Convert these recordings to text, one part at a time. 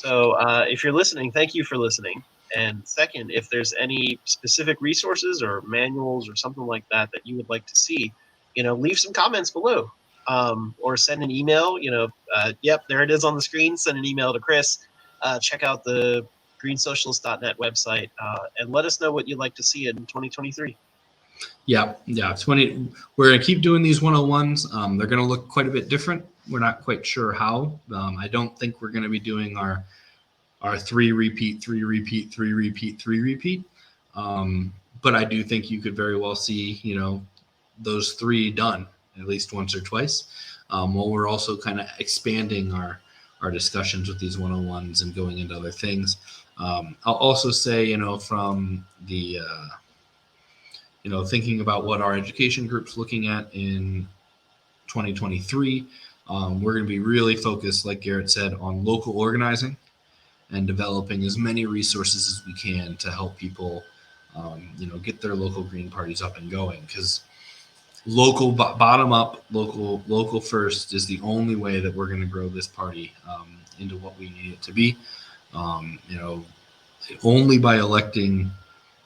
So if you're listening, thank you for listening. And second, if there's any specific resources or manuals or something like that that you would like to see, leave some comments below, or send an email. Yep, there it is on the screen. Send an email to Chris. Check out the greensocialist.net website, and let us know what you'd like to see in 2023. Yeah. 20. We're gonna keep doing these 101s. They're gonna look quite a bit different. We're not quite sure how. I don't think we're gonna be doing our 3 repeat, 3 repeat, 3 repeat, 3 repeat. But I do think you could very well see, those 3 done at least once or twice. While we're also kind of expanding our discussions with these 101s and going into other things. I'll also say, from the, thinking about what our education group's looking at in 2023, we're going to be really focused, like Garrett said, on local organizing and developing as many resources as we can to help people, get their local green parties up and going. Because local, bottom up, local first is the only way that we're going to grow this party into what we need it to be. Only by electing,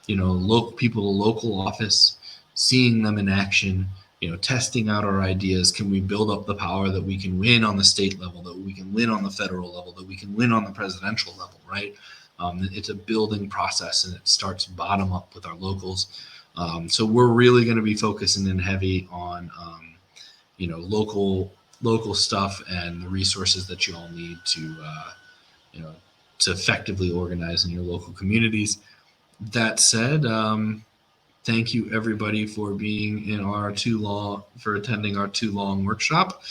local people to local office, seeing them in action, testing out our ideas. Can we build up the power that we can win on the state level, that we can win on the federal level, that we can win on the presidential level, right? It's a building process, and it starts bottom up with our locals. So we're really going to be focusing in heavy on, local stuff and the resources that you all need to, to effectively organize in your local communities. That said, thank you everybody for being in for attending our too long workshop.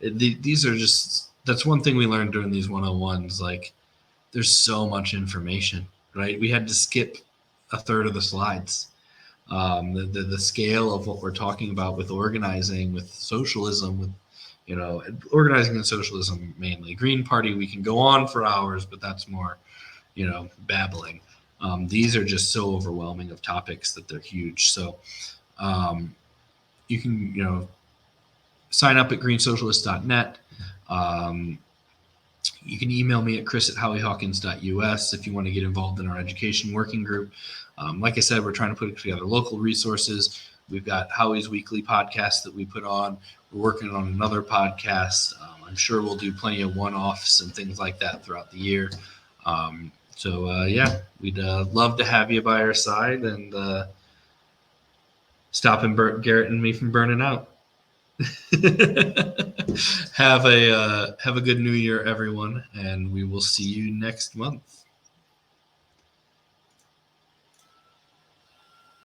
These are that's one thing we learned during these 101s. Like, there's so much information, right? We had to skip a third of the slides. The scale of what we're talking about with organizing, with socialism, with organizing and socialism mainly. Green Party, we can go on for hours, but that's more babbling. These are just so overwhelming of topics that they're huge. So you can sign up at greensocialist.net. You can email me at chris@howiehawkins.us if you want to get involved in our education working group. Like I said, we're trying to put together local resources. We've got Howie's weekly podcast that we put on. We're working on another podcast. I'm sure we'll do plenty of one-offs and things like that throughout the year. We'd love to have you by our side and stopping Garrett and me from burning out. Have a good new year, everyone, and we will see you next month.